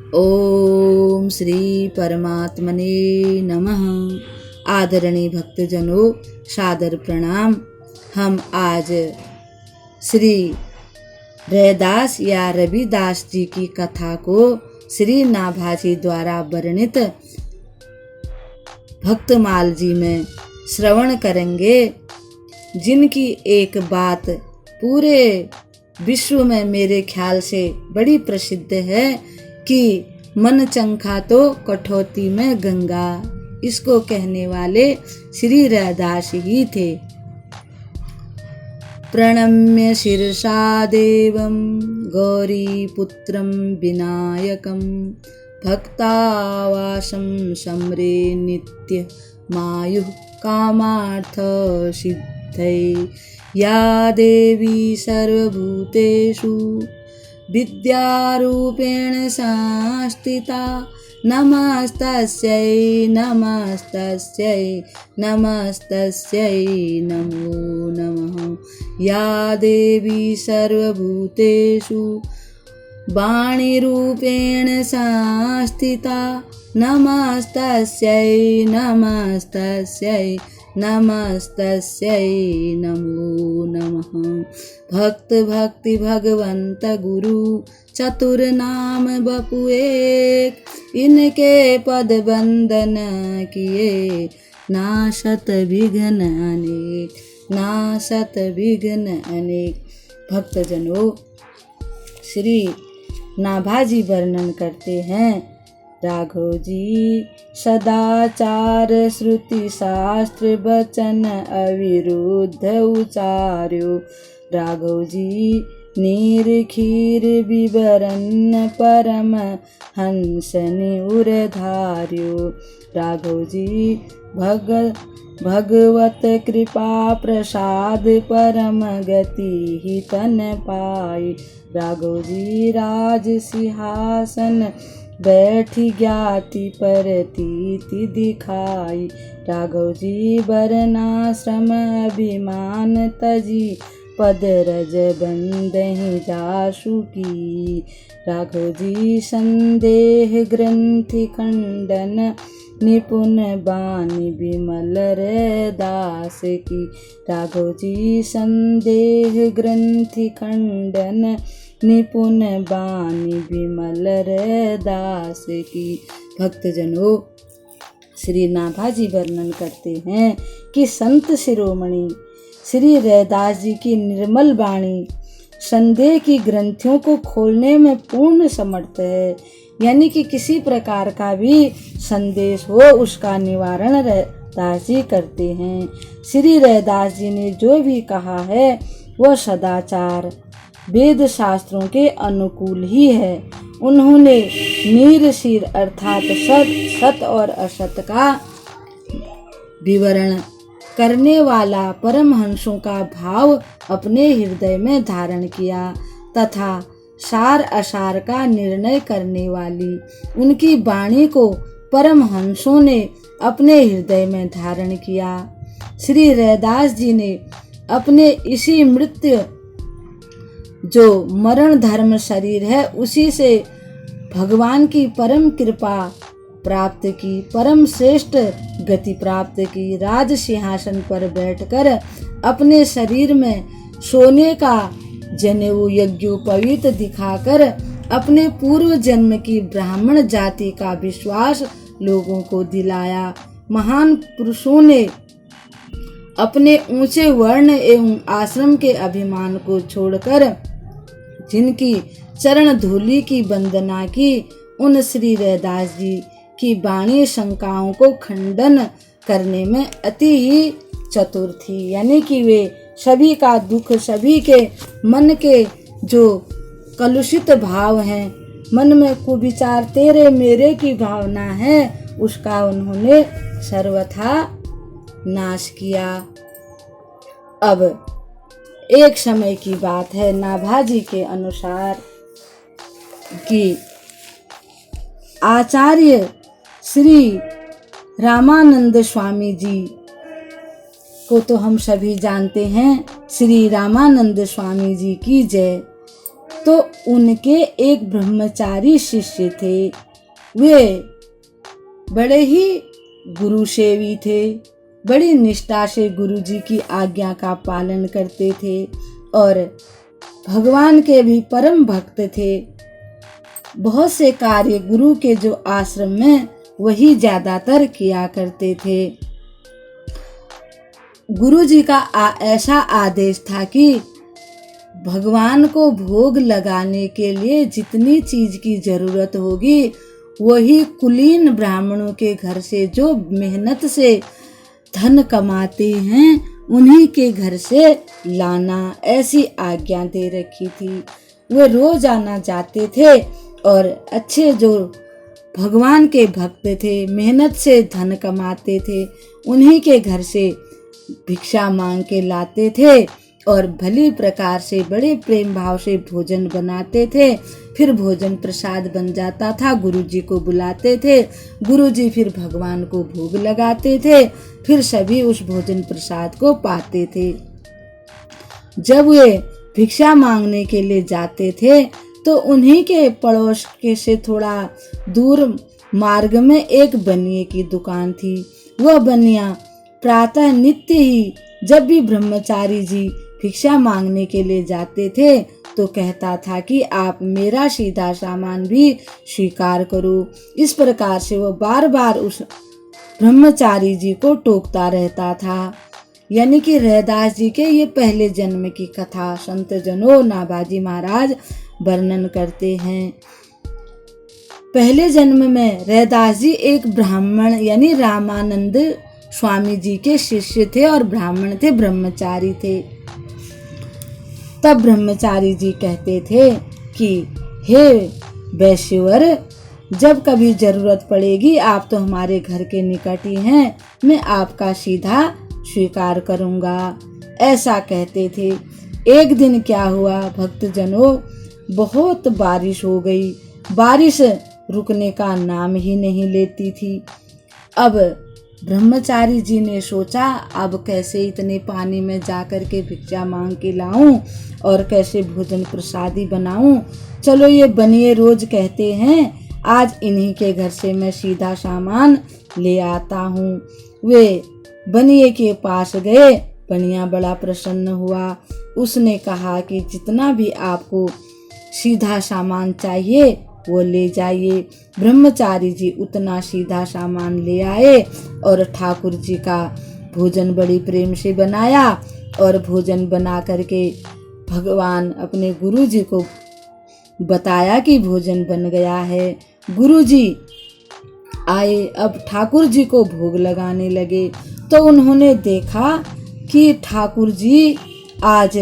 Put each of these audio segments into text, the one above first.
ओम श्री परमात्मने नमः। आदरणीय भक्तजनों, सादर प्रणाम। हम आज श्री रैदास या रविदास जी की कथा को श्री नाभाजी द्वारा वर्णित भक्तमाल जी में श्रवण करेंगे, जिनकी एक बात पूरे विश्व में मेरे ख्याल से बड़ी प्रसिद्ध है कि मन चंखा तो कठौती में गंगा। इसको कहने वाले श्री रैदास ही थे। प्रणम्य शिरसा देवं गौरीपुत्रं विनायकं भक्तावासं समरे नित्य मायुः कामार्थ सिद्धै। या देवी सर्वभूतेषु विद्यारूपेण संस्थिता नमस्तस्यै नमस्तस्यै नमस्तस्यै नमो नमः। या देवी सर्वभूतेषु वाणीरूपेण संस्थिता नमस्तस्यै नमस्तस्यै नमस्तस्यै नमो नमः। भक्त भक्ति भगवंत गुरु चतुर नाम बपु एक, इनके पद बंदन किए नाशत विघ्न अनेक, नाशत विघ्न अनेक। भक्तजनों, श्री नाभाजी वर्णन करते हैं, राघव जी सदाचार श्रुति शास्त्र वचन अविरुद्ध उचार्यो। राघव जी नीर खीर विवरण परम हंस निउर धार्यो। राघव जी भगवत कृपा प्रसाद परम गति ही तन पाई। राघव जी राज सिंहासन बैठी ज्ञाति परतीति दिखाई। राघव जी वर्णाश्रम अभिमान तजी पद रज बंदहि जासु की। राघव जी संदेह ग्रंथि खंडन निपुण बानी विमल रैदास की। राघव जी संदेह ग्रंथि खंडन निपुण बानी विमल रैदास की। भक्तजनों, श्री नाभाजी वर्णन करते हैं कि संत शिरोमणि श्री रैदास जी की निर्मल वाणी संदेह की ग्रंथियों को खोलने में पूर्ण समर्थ है। यानी कि किसी प्रकार का भी संदेश हो, उसका निवारण रैदास जी करते हैं। श्री रैदास जी ने जो भी कहा है वह सदाचार वेद शास्त्रों के अनुकूल ही है। उन्होंने नीर शीर अर्थात सत और असत का विवरण करने वाला परमहंसों का भाव अपने हृदय में धारण किया तथा सार असार का निर्णय करने वाली उनकी वाणी को परमहंसों ने अपने हृदय में धारण किया। श्री रैदास जी ने अपने इसी मृत्यु जो मरण धर्म शरीर है उसी से भगवान की परम कृपा प्राप्त की, परम श्रेष्ठ गति प्राप्त की। राज सिंहासन पर बैठकर अपने शरीर में सोने का जनेऊ यज्ञोपवीत दिखाकर अपने पूर्व जन्म की ब्राह्मण जाति का विश्वास लोगों को दिलाया। महान पुरुषों ने अपने ऊंचे वर्ण एवं आश्रम के अभिमान को छोड़कर जिनकी चरण धूलि की वंदना की, उन श्री रैदास जी की वाणी शंकाओं को खंडन करने में अति ही चतुर थी। यानी कि वे सभी का दुख, सभी के मन के जो कलुषित भाव हैं, मन में कुविचार तेरे मेरे की भावना है, उसका उन्होंने सर्वथा नाश किया। अब एक समय की बात है, नाभाजी के अनुसार कि आचार्य श्री रामानंद स्वामी जी को तो हम सभी जानते हैं, श्री रामानंद स्वामी जी की जय। तो उनके एक ब्रह्मचारी शिष्य थे। वे बड़े ही गुरु सेवी थे, बड़ी निष्ठा से गुरु जी की आज्ञा का पालन करते थे और भगवान के भी परम भक्त थे। बहुत से कार्य गुरु के जो आश्रम में वही ज्यादातर किया करते थे। गुरु जी का ऐसा आदेश था कि भगवान को भोग लगाने के लिए जितनी चीज की जरूरत होगी वही कुलीन ब्राह्मणों के घर से जो मेहनत से धन कमाते हैं उन्हीं के घर से लाना, ऐसी आज्ञा दे रखी थी। वे रोज आना जाते थे और अच्छे जो भगवान के भक्त थे, मेहनत से धन कमाते थे, उन्हीं के घर से भिक्षा मांग के लाते थे और भली प्रकार से बड़े प्रेम भाव से भोजन बनाते थे। फिर भोजन प्रसाद बन जाता था, गुरु जी को बुलाते थे, गुरु जी फिर भगवान को भोग लगाते थे, फिर सभी उस भोजन प्रसाद को पाते थे। जब वे भिक्षा मांगने के लिए जाते थे तो उन्हीं के पड़ोस के से थोड़ा दूर मार्ग में एक बनिए की दुकान थी। वह बनिया प्रातः नित्य ही जब भी ब्रह्मचारी जी भिक्षा मांगने के लिए जाते थे तो कहता था कि आप मेरा सीधा सामान भी स्वीकार करो। इस प्रकार से वह बार बार उस ब्रह्मचारी जी को टोकता रहता था। यानी कि रैदास जी के ये पहले जन्म की कथा संत जनों नाभाजी महाराज वर्णन करते हैं। पहले जन्म में रैदास जी एक ब्राह्मण यानी रामानंद स्वामी जी के शिष्य थे और ब्राह्मण थे, ब्रह्मचारी थे। तब ब्रह्मचारी जी कहते थे कि हे वैश्यवर, जब कभी जरूरत पड़ेगी आप तो हमारे घर के निकट ही हैं, मैं आपका सीधा स्वीकार करूंगा, ऐसा कहते थे। एक दिन क्या हुआ भक्तजनों, बहुत बारिश हो गई, बारिश रुकने का नाम ही नहीं लेती थी। अब ब्रह्मचारी जी ने सोचा अब कैसे इतने पानी में जाकर के भिक्षा मांग के लाऊं और कैसे भोजन प्रसादी बनाऊं। चलो ये बनिए रोज कहते हैं, आज इन्हीं के घर से मैं सीधा सामान ले आता हूँ। वे बनिए के पास गए, बनिया बड़ा प्रसन्न हुआ। उसने कहा कि जितना भी आपको सीधा सामान चाहिए वो ले जाइए। ब्रह्मचारी जी उतना सीधा सामान ले आए और ठाकुर जी का भोजन बड़ी प्रेम से बनाया और भोजन बना करके भगवान अपने गुरु जी को बताया कि भोजन बन गया है। गुरु जी आए, अब ठाकुर जी को भोग लगाने लगे तो उन्होंने देखा कि ठाकुर जी आज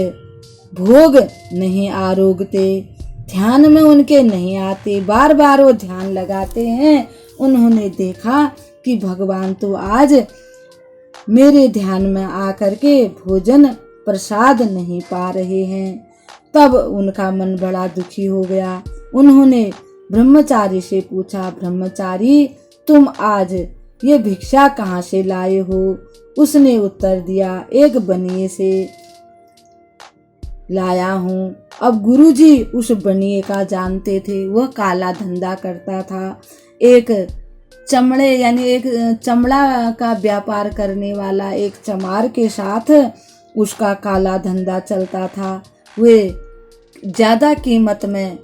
भोग नहीं आरोगते, ध्यान में उनके नहीं आते, बार बार वो ध्यान लगाते हैं। उन्होंने देखा कि भगवान तो आज मेरे ध्यान में आकर के भोजन प्रसाद नहीं पा रहे हैं। तब उनका मन बड़ा दुखी हो गया। उन्होंने ब्रह्मचारी से पूछा, ब्रह्मचारी तुम आज ये भिक्षा कहाँ से लाए हो? उसने उत्तर दिया, एक बनिए से लाया हूँ। अब गुरुजी उस बनिए का जानते थे, वह काला धंधा करता था। एक चमड़े यानी एक चमड़ा का व्यापार करने वाला एक चमार के साथ उसका काला धंधा चलता था। वे ज्यादा कीमत में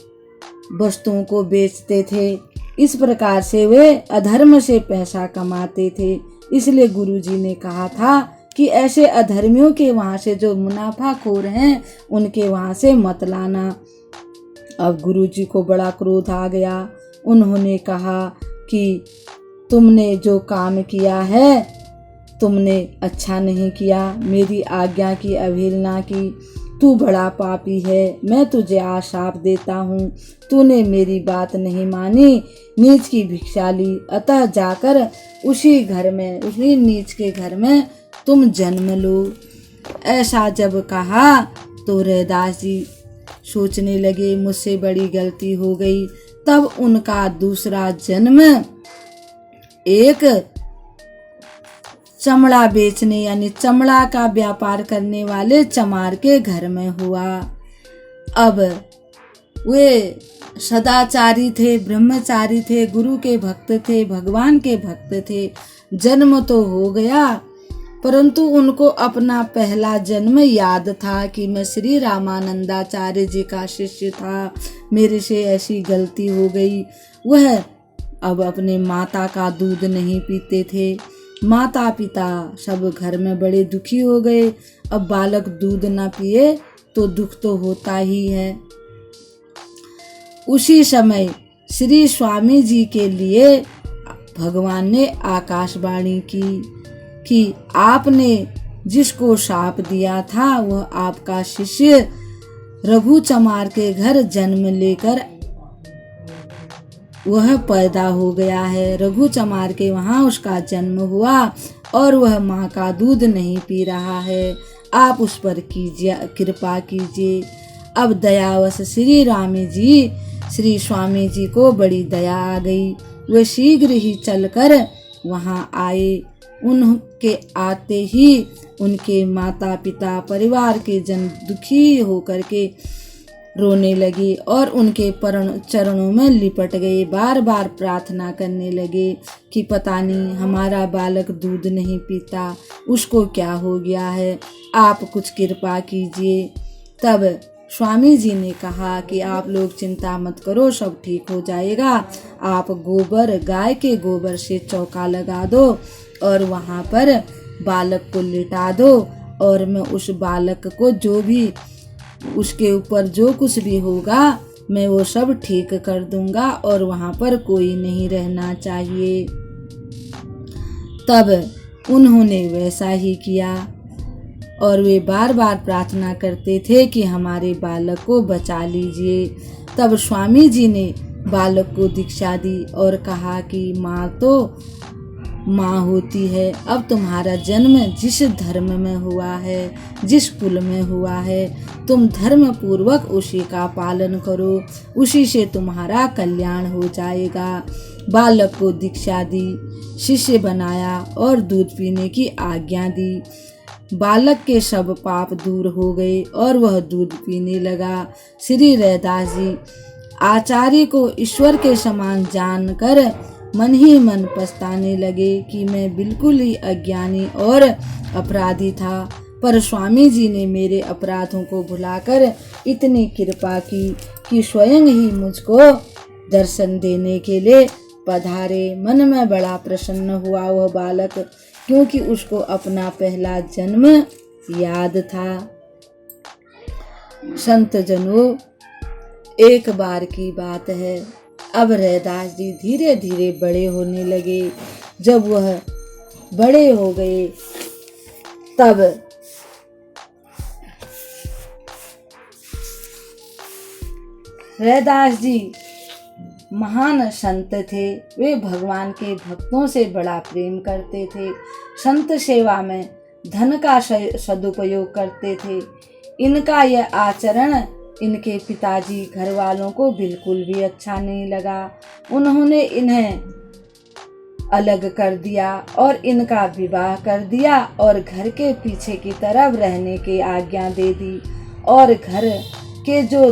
वस्तुओं को बेचते थे। इस प्रकार से वे अधर्म से पैसा कमाते थे। इसलिए गुरुजी ने कहा था कि ऐसे अधर्मियों के वहाँ से जो मुनाफाखोर हैं उनके वहाँ से मत लाना। अब गुरुजी को बड़ा क्रोध आ गया। उन्होंने कहा कि तुमने जो काम किया है तुमने अच्छा नहीं किया, मेरी आज्ञा की अवहेलना की, तू बड़ा पापी है, मैं तुझे आज शाप देता हूँ। तूने मेरी बात नहीं मानी, नीच की भिक्षा ली, अतः जाकर उसी घर में, उसी नीच के घर में तुम जन्म लो। ऐसा जब कहा तो रैदास जी सोचने लगे मुझसे बड़ी गलती हो गई। तब उनका दूसरा जन्म एक चमड़ा बेचने यानी चमड़ा का व्यापार करने वाले चमार के घर में हुआ। अब वे सदाचारी थे, ब्रह्मचारी थे, गुरु के भक्त थे, भगवान के भक्त थे। जन्म तो हो गया, परंतु उनको अपना पहला जन्म याद था कि मैं श्री रामानंदाचार्य जी का शिष्य था, मेरे से ऐसी गलती हो गई। वह अब अपने माता का दूध नहीं पीते थे। माता पिता सब घर में बड़े दुखी हो गए। अब बालक दूध न पिए तो दुख तो होता ही है। उसी समय श्री स्वामी जी के लिए भगवान ने आकाशवाणी की कि आपने जिसको शाप दिया था वह आपका शिष्य रघु चमार के घर जन्म लेकर वह पैदा हो गया है। रघु चमार के वहाँ उसका जन्म हुआ और वह माँ का दूध नहीं पी रहा है। आप उस पर कीजिए, कृपा कीजिए। अब दयावश श्री स्वामी जी को बड़ी दया आ गई। वे शीघ्र ही चलकर वहाँ आए। उनके आते ही उनके माता पिता परिवार के जन दुखी होकर के रोने लगे और उनके चरणों में लिपट गए। बार बार प्रार्थना करने लगे कि पता नहीं हमारा बालक दूध नहीं पीता, उसको क्या हो गया है, आप कुछ कृपा कीजिए। तब स्वामी जी ने कहा कि आप लोग चिंता मत करो, सब ठीक हो जाएगा। आप गाय के गोबर से चौका लगा दो और वहाँ पर बालक को लिटा दो और मैं उस बालक को जो भी उसके ऊपर जो कुछ भी होगा मैं वो सब ठीक कर दूंगा और वहाँ पर कोई नहीं रहना चाहिए। तब उन्होंने वैसा ही किया और वे बार बार प्रार्थना करते थे कि हमारे बालक को बचा लीजिए। तब स्वामी जी ने बालक को दीक्षा दी और कहा कि माँ तो माँ होती है। अब तुम्हारा जन्म जिस धर्म में हुआ है, जिस कुल में हुआ है, तुम धर्म पूर्वक उसी का पालन करो, उसी से तुम्हारा कल्याण हो जाएगा। बालक को दीक्षा दी, शिष्य बनाया और दूध पीने की आज्ञा दी। बालक के सब पाप दूर हो गए और वह दूध पीने लगा। श्री रैदास जी आचार्य को ईश्वर के समान जानकर मन ही मन पछताने लगे कि मैं बिल्कुल ही अज्ञानी और अपराधी था, पर स्वामी जी ने मेरे अपराधों को भुलाकर इतनी कृपा की कि स्वयं ही मुझको दर्शन देने के लिए पधारे। मन में बड़ा प्रसन्न हुआ वह बालक, क्योंकि उसको अपना पहला जन्म याद था। संत जनों, एक बार की बात है, अब रैदास जी धीरे धीरे बड़े होने लगे। जब वह बड़े हो गए तब रैदास जी महान संत थे। वे भगवान के भक्तों से बड़ा प्रेम करते थे। संत सेवा में धन का सदुपयोग करते थे। इनका यह आचरण इनके पिताजी घर वालों को बिल्कुल भी अच्छा नहीं लगा। उन्होंने इन्हें अलग कर दिया और इनका विवाह कर दिया और घर के पीछे की तरफ रहने की आज्ञा दे दी और घर के जो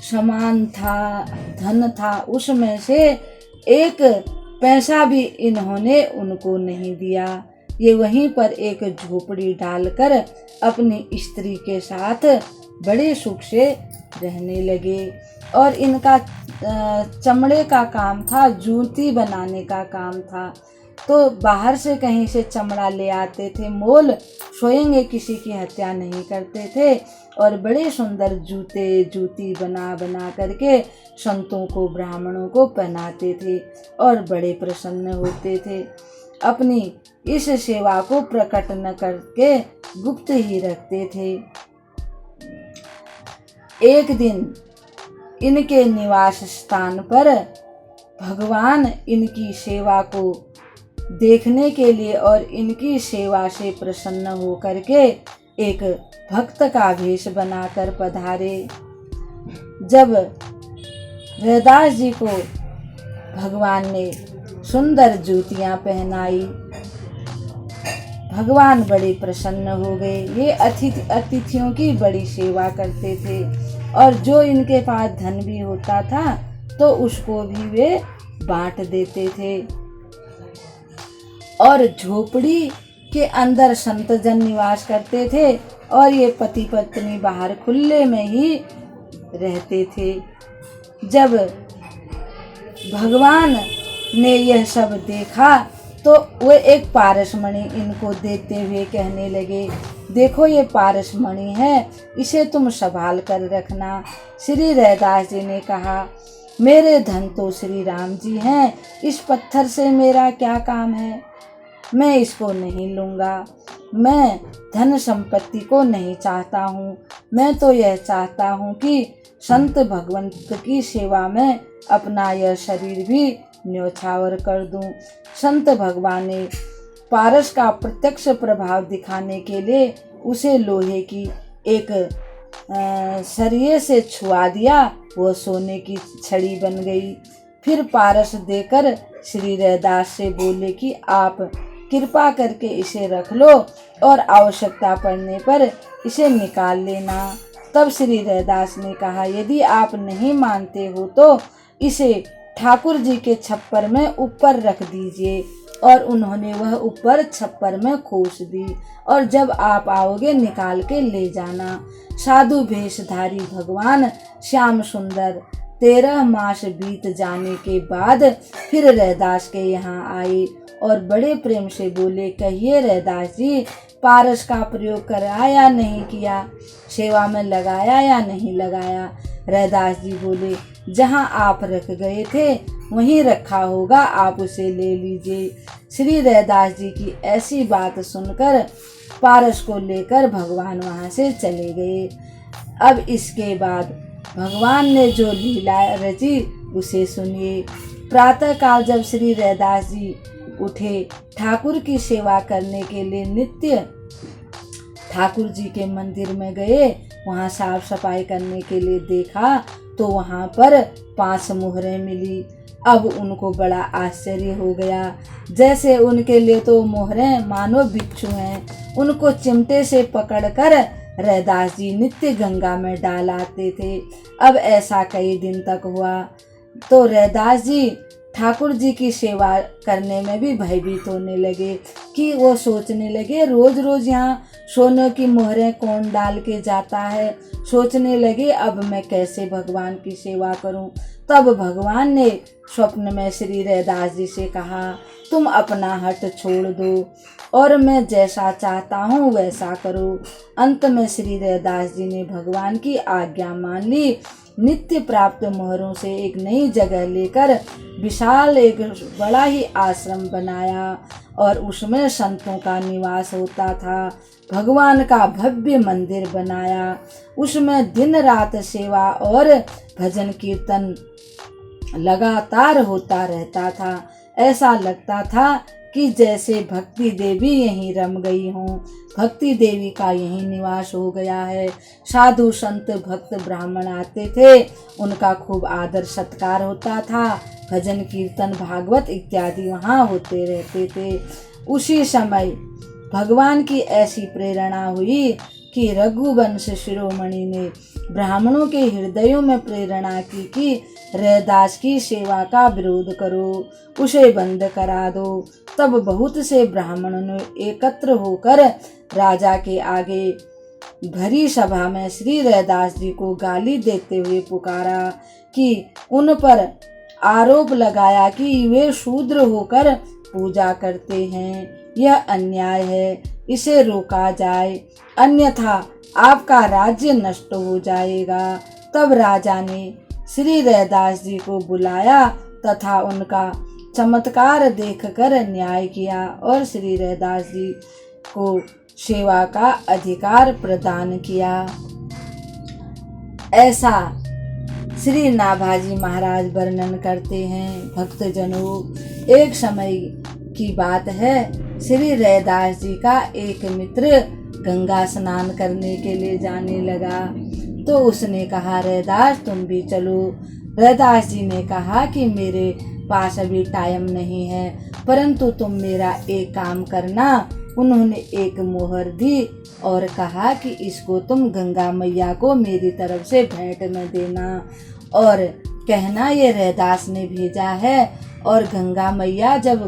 सामान था, धन था, उसमें से एक पैसा भी इन्होंने उनको नहीं दिया। ये वहीं पर एक झोपड़ी डालकर अपनी स्त्री के साथ बड़े सुख से रहने लगे और इनका चमड़े का काम था, जूती बनाने का काम था। तो बाहर से कहीं से चमड़ा ले आते थे मोल, स्वयं किसी की हत्या नहीं करते थे और बड़े सुंदर जूती बना बना करके संतों को, ब्राह्मणों को पहनाते थे और बड़े प्रसन्न होते थे। अपनी इस सेवा को प्रकट न करके गुप्त ही रखते थे। एक दिन इनके निवास स्थान पर भगवान इनकी सेवा को देखने के लिए और इनकी सेवा से प्रसन्न होकर के एक भक्त का वेश बनाकर पधारे। जब रैदास जी को भगवान ने सुंदर जूतियां पहनाई, भगवान बड़े प्रसन्न हो गए। ये अतिथियों की बड़ी सेवा करते थे। और जो इनके पास धन भी होता था तो उसको भी वे बांट देते थे। और झोपड़ी के अंदर संतजन निवास करते थे और ये पति पत्नी बाहर खुले में ही रहते थे। जब भगवान ने यह सब देखा तो वे एक पारसमणि इनको देते हुए कहने लगे, देखो ये पारसमणि है, इसे तुम संभाल कर रखना। श्री रैदास जी ने कहा, मेरे धन तो श्री राम जी हैं, इस पत्थर से मेरा क्या काम है, मैं इसको नहीं लूँगा। मैं धन संपत्ति को नहीं चाहता हूँ, मैं तो यह चाहता हूँ कि संत भगवंत की सेवा में अपना यह शरीर भी न्यौछावर कर दूं। संत भगवान ने पारस का प्रत्यक्ष प्रभाव दिखाने के लिए उसे लोहे की एक सरिये से छुआ दिया, वह सोने की छड़ी बन गई। फिर पारस देकर श्री रैदास से बोले कि आप कृपा करके इसे रख लो और आवश्यकता पड़ने पर इसे निकाल लेना। तब श्री रैदास ने कहा, यदि आप नहीं मानते हो तो इसे ठाकुर जी के छप्पर में ऊपर रख दीजिए। और उन्होंने वह ऊपर छप्पर में खोस दी और जब आप आओगे निकाल के ले जाना। साधु भेषधारी भगवान श्याम सुंदर 13 मास बीत जाने के बाद फिर रैदास के यहाँ आए और बड़े प्रेम से बोले, कहिए रैदास जी, पारस का प्रयोग करा या नहीं किया, सेवा में लगाया या नहीं लगाया। रैदास जी बोले, जहाँ आप रख गए थे वहीं रखा होगा, आप उसे ले लीजिए। श्री रैदास जी की ऐसी बात सुनकर पारस को लेकर भगवान वहाँ से चले गए। अब इसके बाद भगवान ने जो लीला रची उसे सुनिए। प्रातःकाल जब श्री रैदास जी उठे, ठाकुर की सेवा करने के लिए नित्य ठाकुर जी के मंदिर में गए। वहाँ साफ सफाई करने के लिए देखा तो वहाँ पर 5 मोहरें मिली। अब उनको बड़ा आश्चर्य हो गया, जैसे उनके लिए तो मोहरें मानो बिच्छू हैं। उनको चिमटे से पकड़कर रैदास जी नित्य गंगा में डाल आते थे। अब ऐसा कई दिन तक हुआ तो रैदास जी ठाकुर जी की सेवा करने में भी भयभीत होने लगे कि वो सोचने लगे, रोज रोज यहाँ सोने की मोहरें कौन डाल के जाता है। सोचने लगे, अब मैं कैसे भगवान की सेवा करूं। तब भगवान ने स्वप्न में श्री रैदास जी से कहा, तुम अपना हट छोड़ दो और मैं जैसा चाहता हूँ वैसा करो। अंत में श्री रैदास जी ने भगवान की आज्ञा मान ली। नित्य प्राप्त मोहरों से एक नई जगह लेकर विशाल एक बड़ा ही आश्रम बनाया और उसमें संतों का निवास होता था। भगवान का भव्य मंदिर बनाया, उसमें दिन रात सेवा और भजन कीर्तन लगातार होता रहता था। ऐसा लगता था कि जैसे भक्ति देवी यहीं रम गई हों, भक्ति देवी का यहीं निवास हो गया है। साधु संत भक्त ब्राह्मण आते थे, उनका खूब आदर सत्कार होता था। भजन कीर्तन भागवत इत्यादि वहाँ होते रहते थे। उसी समय भगवान की ऐसी प्रेरणा हुई कि रघुवंश शिरोमणि ने ब्राह्मणों के हृदयों में प्रेरणा की कि रैदास की सेवा का विरोध करो, उसे बंद करा दो। तब बहुत से ब्राह्मणों ने एकत्र होकर राजा के आगे भरी सभा में श्री रैदास जी को गाली देते हुए पुकारा कि उन पर आरोप लगाया कि वे शूद्र होकर पूजा करते हैं, यह अन्याय है, इसे रोका जाए, अन्यथा आपका राज्य नष्ट हो जाएगा। तब राजा ने श्री रैदास जी को बुलाया तथा उनका चमत्कार देखकर न्याय किया और श्री रैदास जी को सेवा का अधिकार प्रदान किया। ऐसा श्री नाभाजी महाराज वर्णन करते हैं। भक्तजनों, एक समय की बात है, श्री रैदास जी का एक मित्र गंगा स्नान करने के लिए जाने लगा तो उसने कहा, रैदास तुम भी चलो। रैदास जी ने कहा कि मेरे पास अभी टाइम नहीं है, परंतु तुम मेरा एक काम करना। उन्होंने एक मोहर दी और कहा कि इसको तुम गंगा मैया को मेरी तरफ से भेंट में देना और कहना ये रैदास ने भेजा है। और गंगा मैया जब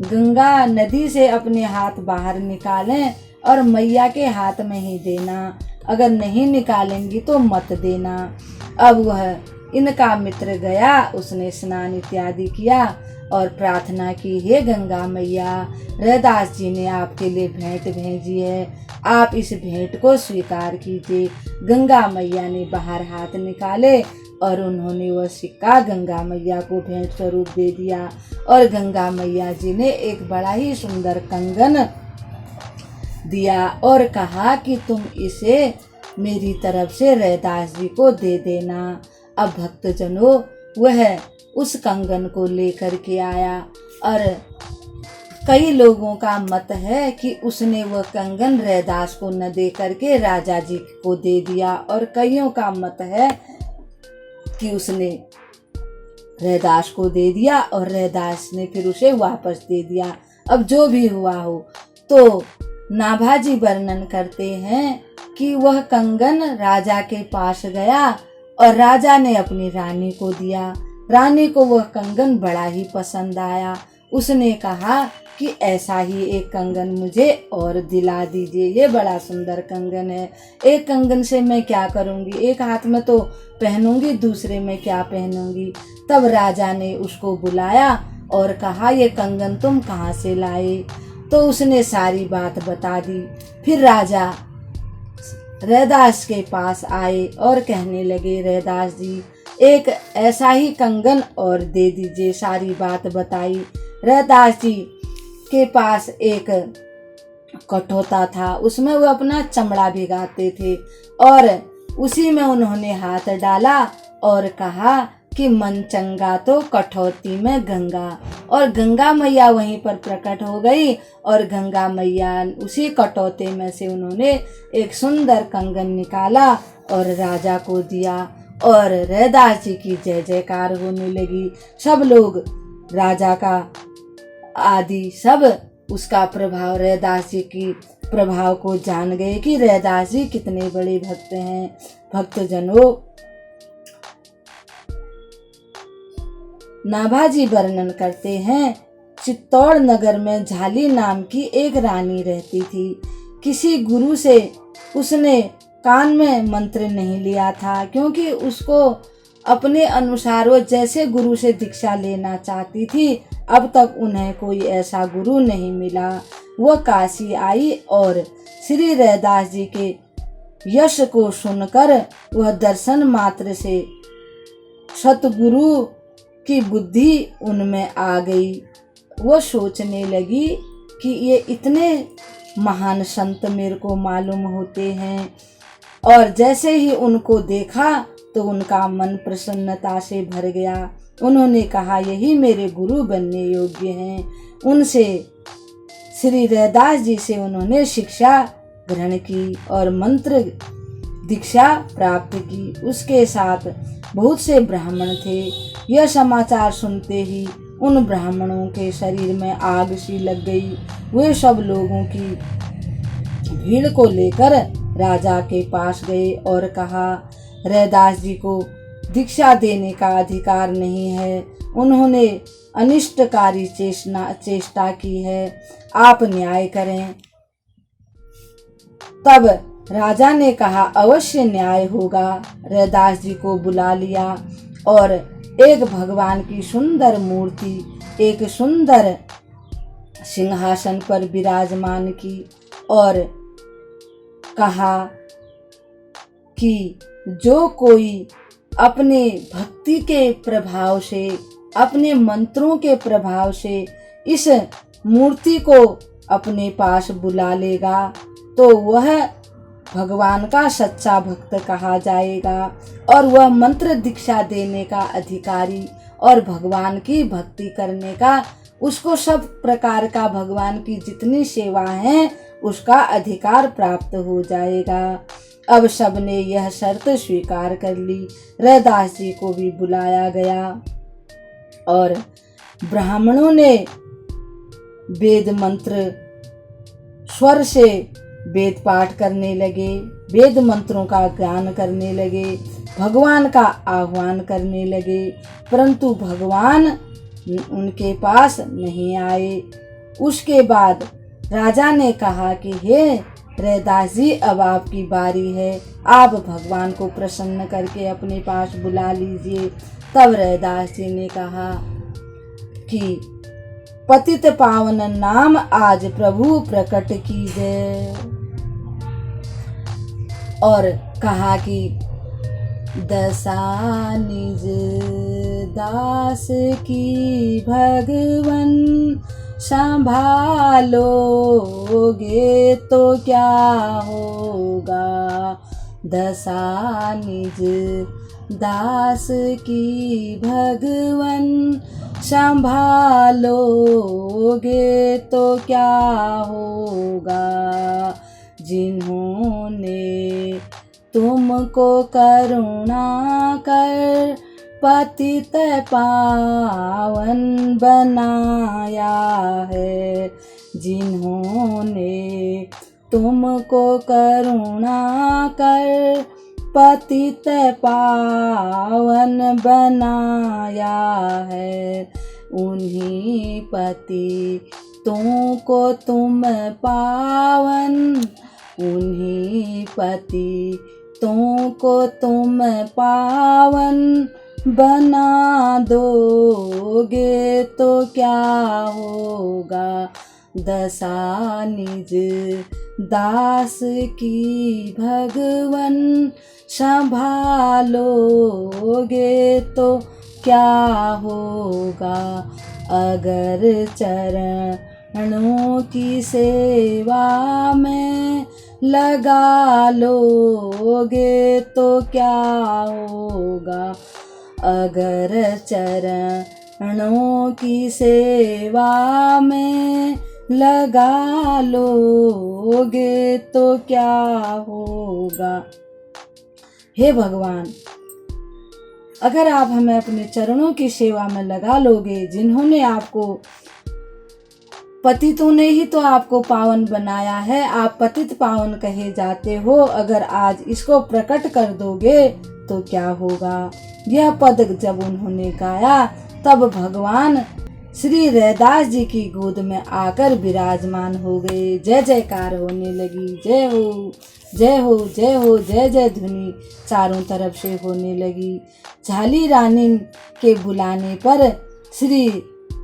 गंगा नदी से अपने हाथ बाहर निकालें और मैया के हाथ में ही देना, अगर नहीं निकालेंगी तो मत देना। अब वह इनका मित्र गया, उसने स्नान इत्यादि किया और प्रार्थना की, हे गंगा मैया, रैदास जी ने आपके लिए भेंट भेजी है, आप इस भेंट को स्वीकार कीजिए। गंगा मैया ने बाहर हाथ निकाले और उन्होंने वह सिक्का गंगा मैया को भेंट स्वरूप दे दिया। और गंगा मैया जी ने एक बड़ा ही सुंदर कंगन दिया और कहा कि तुम इसे मेरी तरफ से रैदास जी को दे देना। अब भक्तजनों, वह उस कंगन को लेकर के आया और कई लोगों का मत है कि उसने वह कंगन रैदास को न दे करके राजा जी को दे दिया, और कईयों का मत है कि उसने रैदास को दे दिया और रैदास ने फिर उसे वापस दे दिया। अब जो भी हुआ हो, तो नाभाजी वर्णन करते हैं कि वह कंगन राजा के पास गया और राजा ने अपनी रानी को दिया। रानी को वह कंगन बड़ा ही पसंद आया। उसने कहा कि ऐसा ही एक कंगन मुझे और दिला दीजिए, ये बड़ा सुंदर कंगन है, एक कंगन से मैं क्या करूंगी, एक हाथ में तो पहनूंगी, दूसरे में क्या पहनूंगी। तब राजा ने उसको बुलाया और कहा, ये कंगन तुम कहाँ से लाए? तो उसने सारी बात बता दी। फिर राजा रैदास के पास आए और कहने लगे, रैदास जी, एक ऐसा ही कंगन और दे दीजिए। सारी बात बताई। रैदास जी के पास एक कठोता था, उसमें वो अपना चमड़ा भिगाते थे और उसी में उन्होंने हाथ डाला और कहा कि मन चंगा तो कठौती में गंगा। और गंगा मैया वहीं पर प्रकट हो गई और गंगा मैया उसी कटौते में से उन्होंने एक सुंदर कंगन निकाला और राजा को दिया और रैदास जी की जय जयकार होने लगी। सब लोग राजा का आदि सब उसका प्रभाव, रैदास जी की प्रभाव को जान गए कि रैदास जी कितने बड़े भक्त हैं। भक्तजनों, नाभाजी वर्णन करते हैं, चित्तौड़ नगर में झाली नाम की एक रानी रहती थी। किसी गुरु से उसने कान में मंत्र नहीं लिया था, क्योंकि उसको अपने अनुसार वो जैसे गुरु से दीक्षा लेना चाहती थी, अब तक उन्हें कोई ऐसा गुरु नहीं मिला। वह काशी आई और श्री रैदास जी के यश को सुनकर वह दर्शन मात्र से सतगुरु की बुद्धि उनमें आ गई। वो सोचने लगी कि ये इतने महान संत मेरे को मालूम होते हैं, और जैसे ही उनको देखा तो उनका मन प्रसन्नता से भर गया। उन्होंने कहा, यही मेरे गुरु बनने योग्य हैं। उनसे, श्री रैदास जी से उन्होंने शिक्षा ग्रहण की और मंत्र दीक्षा प्राप्त की। उसके साथ बहुत से ब्राह्मण थे। यह समाचार सुनते ही उन ब्राह्मणों के शरीर में आग सी लग गई। वे सब लोगों की भीड़ को लेकर राजा के पास गए और कहा, रैदास जी को दीक्षा देने का अधिकार नहीं है, उन्होंने अनिष्टकारी चेष्टा की है, आप न्याय करें। तब राजा ने कहा, अवश्य न्याय होगा। रैदास जी को बुला लिया और एक भगवान की सुंदर मूर्ति एक सुंदर सिंहासन पर विराजमान की और कहा कि जो कोई अपने भक्ति के प्रभाव से, अपने मंत्रों के प्रभाव से इस मूर्ति को अपने पास बुला लेगा तो वह भगवान का सच्चा भक्त कहा जाएगा और वह मंत्र दीक्षा देने का अधिकारी और भगवान की भक्ति करने का, उसको सब प्रकार का भगवान की जितनी सेवा है उसका अधिकार प्राप्त हो जाएगा। अब सबने यह शर्त स्वीकार कर ली। रैदास जी को भी बुलाया गया और ब्राह्मणों ने वेद मंत्र स्वर से वेद पाठ करने लगे, वेद मंत्रों का ज्ञान करने लगे, भगवान का आह्वान करने लगे, परंतु भगवान उनके पास नहीं आए। उसके बाद राजा ने कहा कि हे रैदास जी, अब आपकी बारी है, आप भगवान को प्रसन्न करके अपने पास बुला लीजिए। तब रैदास जी ने कहा कि पतित पावन नाम आज प्रभु प्रकट कीजिए, और कहा कि दशा निज दास की भगवन संभालोगे तो क्या होगा। दशा निज दास की भगवन संभालोगे तो क्या होगा। जिन्होंने तुमको करुणा कर पतित पावन बनाया है, जिन्होंने तुमको करुणा कर पतित पावन बनाया है, उन्हीं पति तुमको तुम पावन, उन्हीं पति तुमको तुम पावन बना दोगे तो क्या होगा। दशा निज दास की भगवन संभालोगे तो क्या होगा। अगर चरणों की सेवा में लगा लोगे तो क्या होगा। अगर चरणों की सेवा में लगा लोगे तो क्या होगा। हे भगवान, अगर आप हमें अपने चरणों की सेवा में लगा लोगे, जिन्होंने आपको, पतितों ने ही तो आपको पावन बनाया है, आप पतित पावन कहे जाते हो, अगर आज इसको प्रकट कर दोगे तो क्या होगा। यह पद जब उन्होंने गाया तब भगवान श्री रैदास जी की गोद में आकर विराजमान हो गए। जय जयकार होने लगी, जय हो जय हो जय हो, जय जय ध्वनि चारों तरफ से होने लगी। झाली रानी के बुलाने पर श्री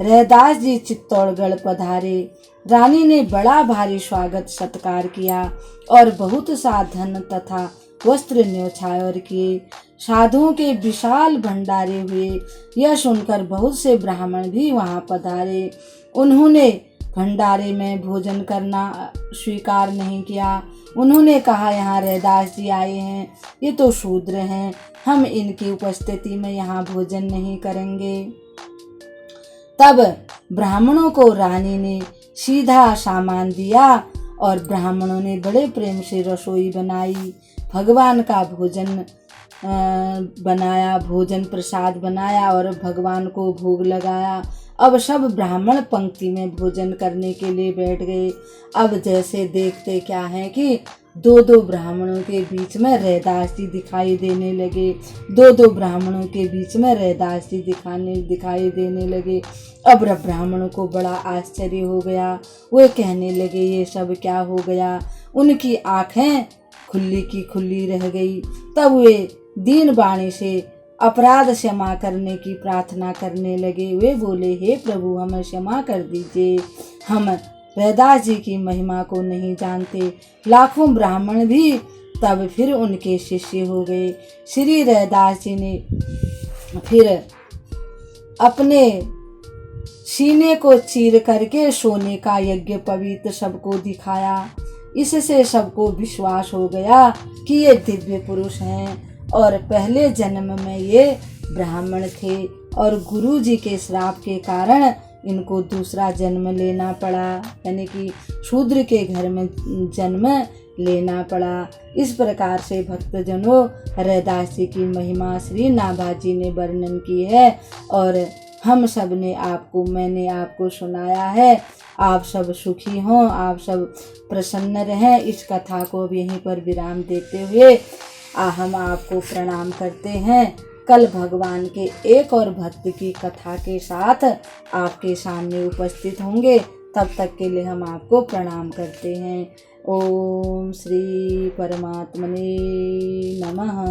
रैदास जी चित्तौड़गढ़ पधारे। रानी ने बड़ा भारी स्वागत सत्कार किया और बहुत सा धन तथा वस्त्र न्यौछावर किए। साधुओं के विशाल भंडारे हुए। यह सुनकर बहुत से ब्राह्मण भी वहां पधारे। उन्होंने भंडारे में भोजन करना स्वीकार नहीं किया। उन्होंने कहा, यहाँ रैदास जी आए हैं, ये तो शूद्र हैं, हम इनकी उपस्थिति में यहाँ भोजन नहीं करेंगे। तब ब्राह्मणों को रानी ने सीधा सामान दिया और ब्राह्मणों ने बड़े प्रेम से रसोई बनाई, भगवान का भोजन बनाया, भोजन प्रसाद बनाया और भगवान को भोग लगाया। अब सब ब्राह्मण पंक्ति में भोजन करने के लिए बैठ गए। अब जैसे देखते क्या है कि दो दो ब्राह्मणों के बीच में रैदास जी दिखाई देने लगे। दो दो ब्राह्मणों के बीच में रैदास जी दिखाई देने लगे। अब ब्राह्मणों को बड़ा आश्चर्य हो गया। वे कहने लगे, ये सब क्या हो गया। उनकी आंखें खुली की खुली रह गई। तब वे दीन वाणी से अपराध क्षमा करने की प्रार्थना करने लगे। वे बोले, हे प्रभु, हमें क्षमा कर दीजिए, हम रैदास जी की महिमा को नहीं जानते। लाखों ब्राह्मण भी तब फिर उनके शिष्य हो गए। श्री रैदास जी ने फिर अपने सीने को चीर करके सोने का यज्ञ पवित्र सबको दिखाया। इससे सबको विश्वास हो गया कि ये दिव्य पुरुष हैं और पहले जन्म में ये ब्राह्मण थे और गुरु जी के श्राप के कारण इनको दूसरा जन्म लेना पड़ा, यानी कि शूद्र के घर में जन्म लेना पड़ा। इस प्रकार से भक्तजनों रैदास जी की महिमा श्री नाभाजी ने वर्णन की है और हम सब ने मैंने आपको सुनाया है। आप सब सुखी हों, आप सब प्रसन्न रहें। इस कथा को अब यहीं पर विराम देते हुए हम आपको प्रणाम करते हैं। कल भगवान के एक और भक्त की कथा के साथ आपके सामने उपस्थित होंगे। तब तक के लिए हम आपको प्रणाम करते हैं। ओम श्री परमात्मने नमः।